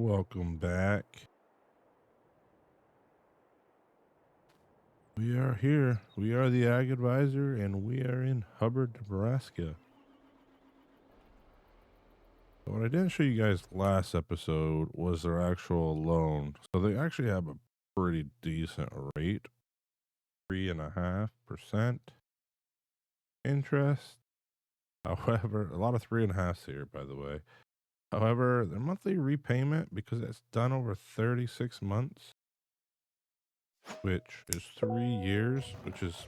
welcome back. We are here. We are the Ag Advisor, and we are in Hubbard, Nebraska. What I didn't show you guys last episode was their actual loan. So they actually have a pretty decent rate, 3.5% interest. However, a lot of 3.5s here, by the way. However, their monthly repayment, because it's done over 36 months, which is 3 years, which is,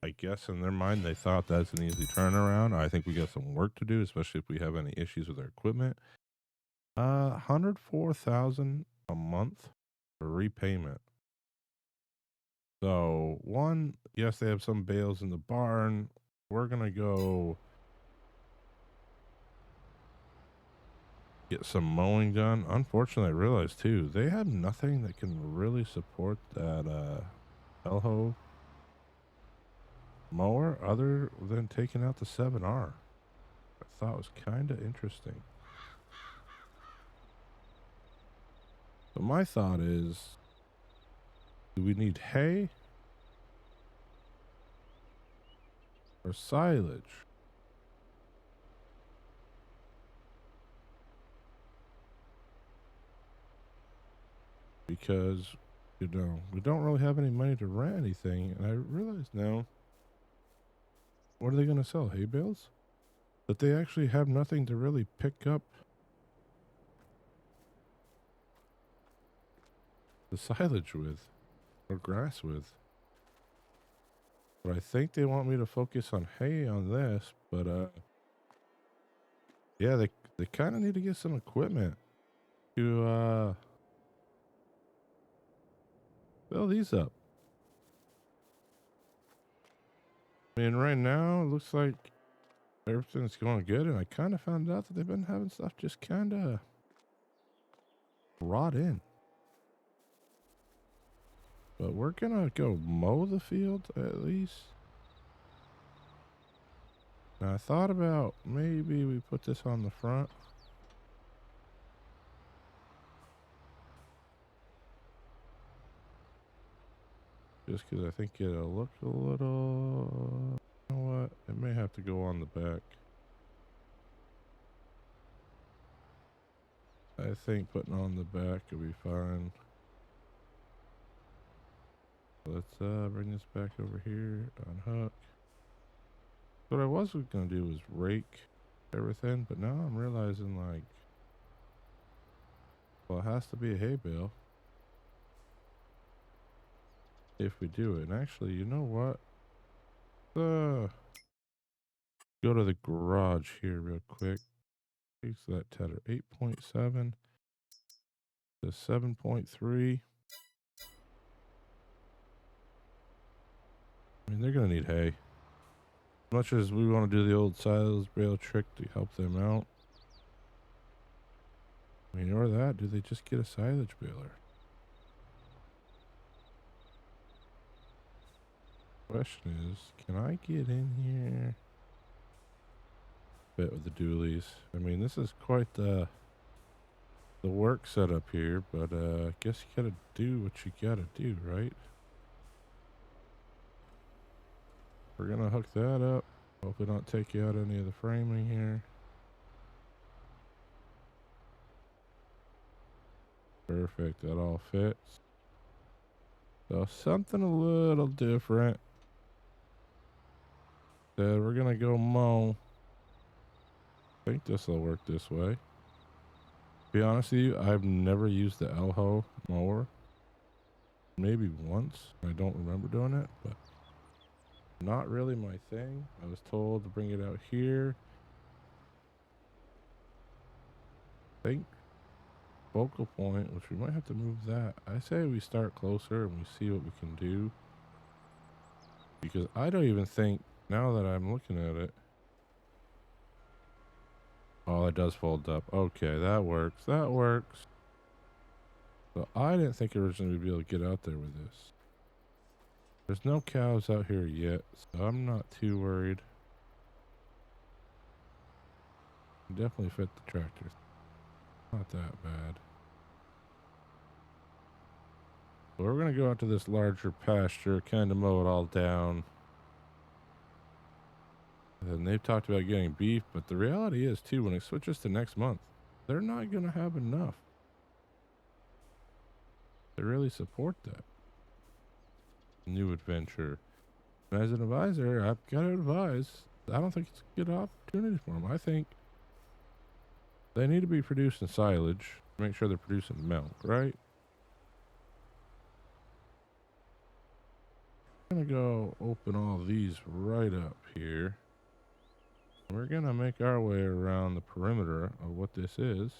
I guess in their mind, they thought that's an easy turnaround. I think we got some work to do, especially if we have any issues with our equipment. $104,000 a month for repayment. So one, yes, they have some bales in the barn. We're gonna go get some mowing done. Unfortunately, I realized too, they have nothing that can really support that Elho mower other than taking out the 7R. I thought it was kind of interesting. So my thought is, do we need hay or silage? Because, we don't really have any money to rent anything. And I realize now, what are they going to sell? Hay bales? But they actually have nothing to really pick up the silage with or grass with. But I think they want me to focus on hay on this. But, yeah, they kind of need to get some equipment to, fill these up. I mean, right now, it looks like everything's going good, and I kind of found out that they've been having stuff just kind of rot in. But we're gonna go mow the field at least. Now, I thought about maybe we put this on the front. Just because I think it'll look a little... You know what? It may have to go on the back. I think putting on the back will be fine. Let's bring this back over here, unhook. What I was going to do was rake everything, but now I'm realizing, like, well, it has to be a hay bale if we do it. And actually, you know what? Go to the garage here real quick. Fix that tether. 8.7 to 7.3. I mean, they're going to need hay. As much as we want to do the old silage bale trick to help them out. I mean, or that, do they just get a silage baler? Question is, can I get in here? Bit with the dualies. I mean, this is quite the work setup here, but I guess you gotta do what you gotta do, right? We're gonna hook that up. Hopefully not take out any of the framing here. Perfect, that all fits. So something a little different. We're gonna go mow. I think this will work this way. To be honest with you, I've never used the Elho mower. Maybe once. I don't remember doing it, but not really my thing. I was told to bring it out here. I think focal point, which we might have to move that. I say we start closer and we see what we can do. Because I don't even think, now that I'm looking at it. Oh, it does fold up. Okay, that works. That works. So I didn't think originally we'd be able to get out there with this. There's no cows out here yet, so I'm not too worried. Definitely fit the tractor. Not that bad. We're going to go out to this larger pasture, kind of mow it all down. And they've talked about getting beef, but the reality is, too, when it switches to next month, they're not going to have enough to really support that new adventure. And as an advisor, I've got to advise, I don't think it's a good opportunity for them. I think they need to be producing silage, make sure they're producing milk, right? I'm going to go open all these right up here. We're going to make our way around the perimeter of what this is.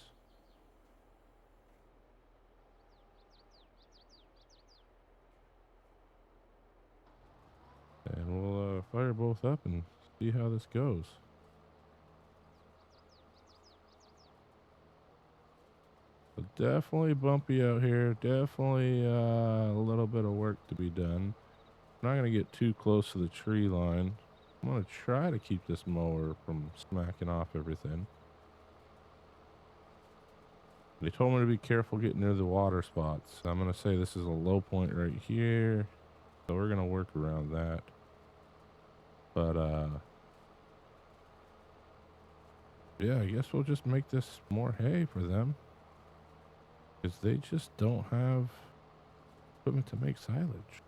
And we'll fire both up and see how this goes. But definitely bumpy out here. Definitely a little bit of work to be done. I'm not going to get too close to the tree line. I'm going to try to keep this mower from smacking off everything. They told me to be careful getting near the water spots. I'm going to say this is a low point right here. So we're going to work around that. But, yeah, I guess we'll just make this more hay for them. Because they just don't have equipment to make silage.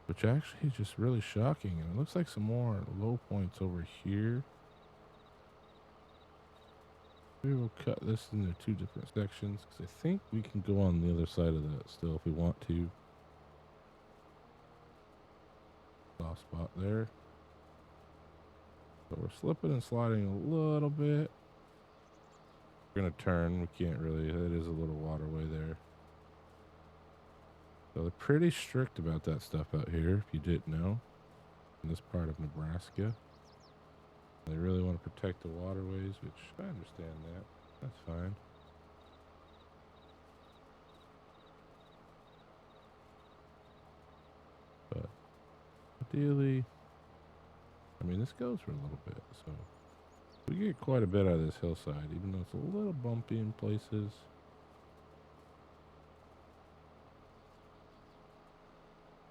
Which actually is just really shocking. And it looks like some more low points over here. Maybe we'll cut this into 2 different sections. Because I think we can go on the other side of that still if we want to. Soft spot there. So we're slipping and sliding a little bit. We're going to turn. We can't really. It is a little waterway there. So they're pretty strict about that stuff out here, if you didn't know. In this part of Nebraska. They really want to protect the waterways, which I understand that. That's fine. But ideally, I mean, this goes for a little bit, so we get quite a bit out of this hillside, even though it's a little bumpy in places.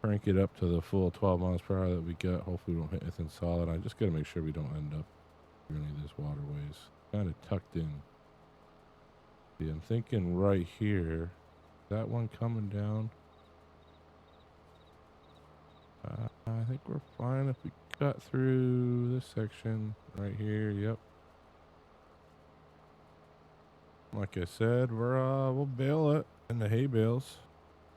Crank it up to the full 12 miles per hour that we got. Hopefully we don't hit anything solid. I just got to make sure we don't end up in any of these waterways. Kind of tucked in. See, I'm thinking right here. That one coming down. I think we're fine if we cut through this section right here. Yep. Like I said, we'll bale it in the hay bales.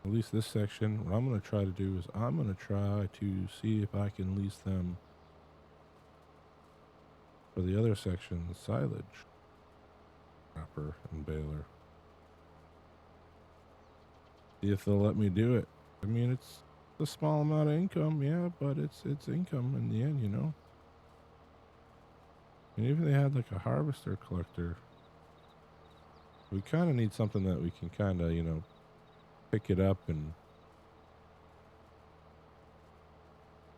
At least this section. What I'm going to try to do is I'm going to try to see if I can lease them for the other section, silage, wrapper, and baler. See if they'll let me do it. I mean, it's a small amount of income, yeah, but it's income in the end, you know. And even if they had like a harvester collector, we kind of need something that we can kind of, you know, pick it up and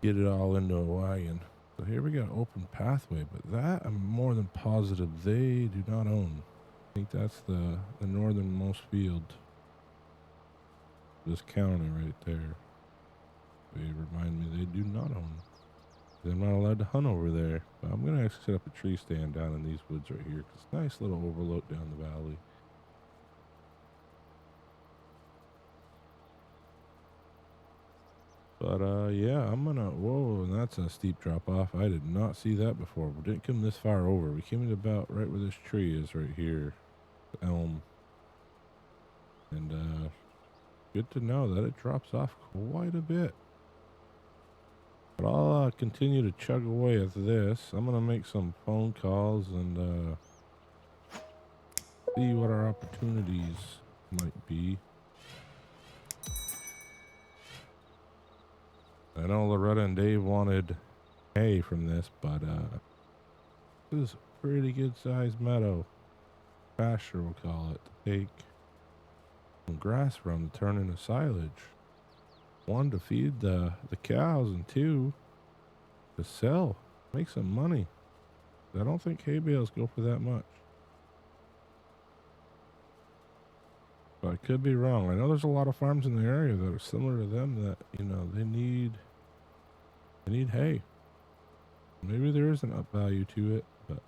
get it all into a wagon. So here we got open pathway, but that I'm more than positive they do not own. I think that's the northernmost field. This county right there. They remind me they do not own. They're not allowed to hunt over there. But I'm gonna actually set up a tree stand down in these woods right here. Cause it's a nice little overlook down the valley. But yeah, I'm gonna. Whoa, and that's a steep drop off. I did not see that before. We didn't come this far over. We came in about right where this tree is right here, the elm. And good to know that it drops off quite a bit. But I'll continue to chug away at this. I'm gonna make some phone calls and see what our opportunities might be. I know Loretta and Dave wanted hay from this, but this is a pretty good sized meadow. Pasture, we'll call it. To take some grass from to turn into silage. 1, to feed the cows, and 2, to sell. Make some money. I don't think hay bales go for that much. But I could be wrong. I know there's a lot of farms in the area that are similar to them that, you know, they need hay. Maybe there is an up value to it, but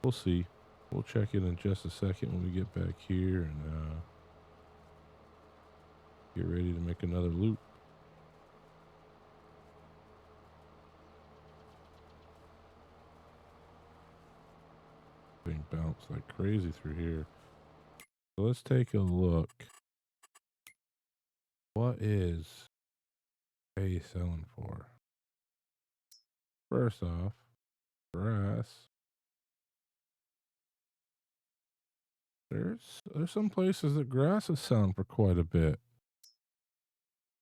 we'll see. We'll check in just a second when we get back here and get ready to make another loop. Thing bounced like crazy through here. So let's take a look. What is hay selling for? First off, grass. There's some places that grass is selling for quite a bit.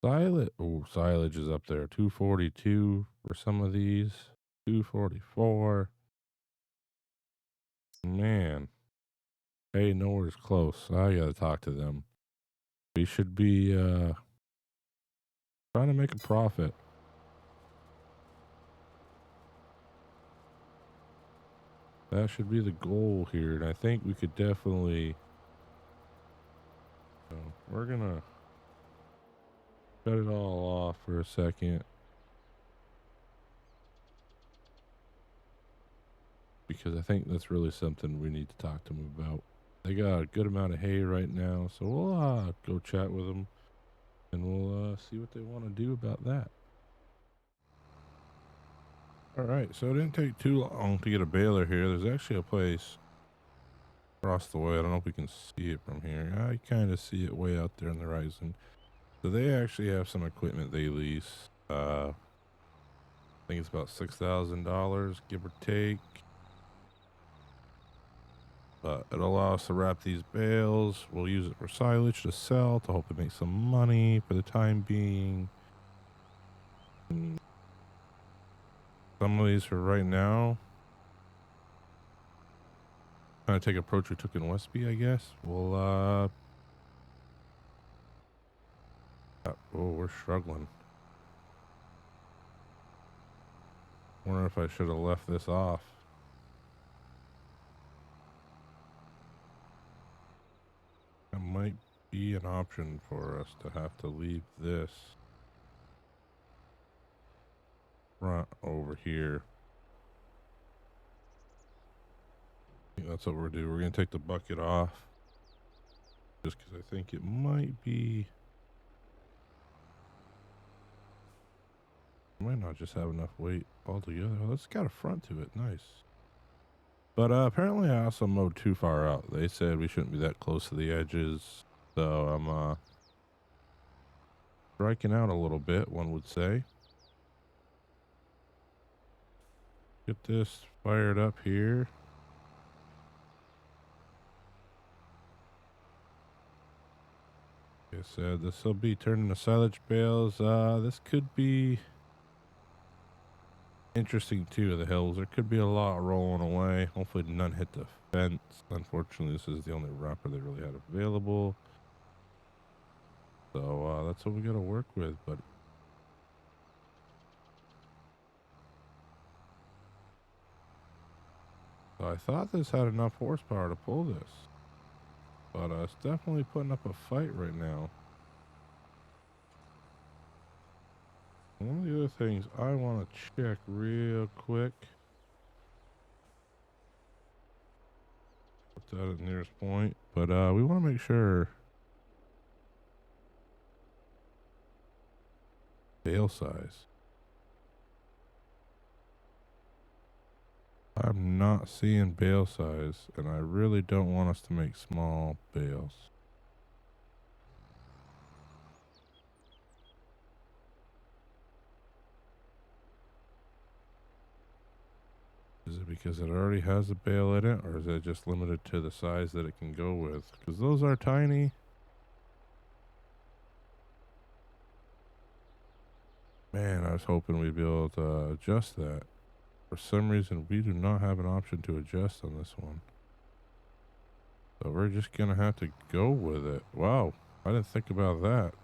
Silage is up there. 242 for some of these. 244. Man. Hey, nowhere's close. I gotta talk to them. We should be trying to make a profit. That should be the goal here, and I think we could definitely. We're gonna cut it all off for a second because I think that's really something we need to talk to them about. They got a good amount of hay right now, so we'll go chat with them and we'll see what they want to do about that. All right, so it didn't take too long to get a baler here. There's actually a place across the way. I don't know if we can see it from here. I kind of see it way out there on the horizon. So they actually have some equipment they lease. I think it's about $6,000, give or take. But it'll allow us to wrap these bales. We'll use it for silage to sell to hopefully make some money for the time being. Some of these for right now. Kind of take an approach we took in Westby, I guess. We'll oh, we're struggling. Wonder if I should have left this off. That might be an option for us to have to leave this front over here. I think that's what we're doing. We're going to take the bucket off just because I think it might be. Might not just have enough weight altogether. Oh, that's got a front to it. Nice. But apparently I also mowed too far out. They said we shouldn't be that close to the edges. So I'm striking out a little bit, one would say. Get this fired up here. Like I said, this will be turning to silage bales. This could be interesting too. The hills, there could be a lot rolling away. Hopefully none hit the fence. Unfortunately, this is the only wrapper they really had available. So that's what we got to work with. But so I thought this had enough horsepower to pull this, but it's definitely putting up a fight right now. One of the other things I want to check real quick. Put that at the nearest point, but we want to make sure bale size. I'm not seeing bale size, and I really don't want us to make small bales. Is it because it already has a bale in it, or is it just limited to the size that it can go with? Because those are tiny. Man, I was hoping we'd be able to adjust that. For some reason, we do not have an option to adjust on this one. So we're just going to have to go with it. Wow, I didn't think about that.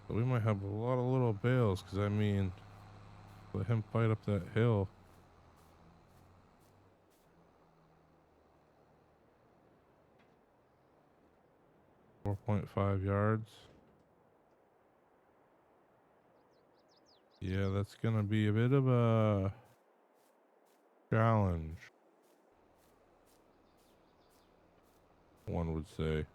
So we might have a lot of little bales, because I mean, let him fight up that hill. 4.5 yards. Yeah, that's gonna be a bit of a challenge, one would say.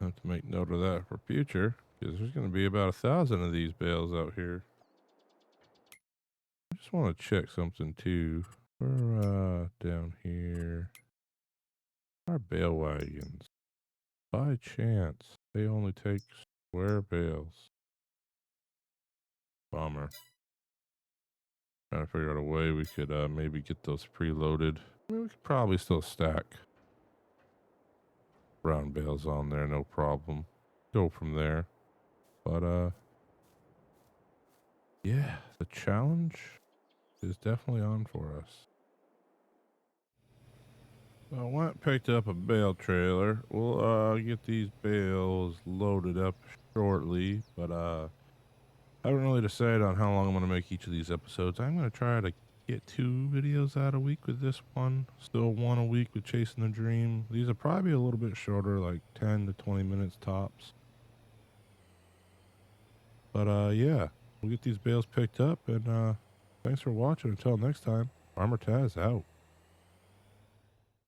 Have to make note of that for future, because there's gonna be about 1,000 of these bales out here. I just want to check something too. We're down here. Our bale wagons. By chance, they only take square bales. Bummer. Trying to figure out a way we could maybe get those preloaded. I mean, we could probably still stack round bales on there, no problem. Go from there. But yeah, the challenge is definitely on for us. I went picked up a bale trailer. We'll get these bales loaded up shortly, but I haven't really decided on how long I'm gonna make each of these episodes. I'm gonna try to get 2 videos out a week with this one. Still 1 a week with Chasing the Dream. These will probably be a little bit shorter, like 10 to 20 minutes tops. But yeah, we'll get these bales picked up, and thanks for watching. Until next time, Farmer Taz out.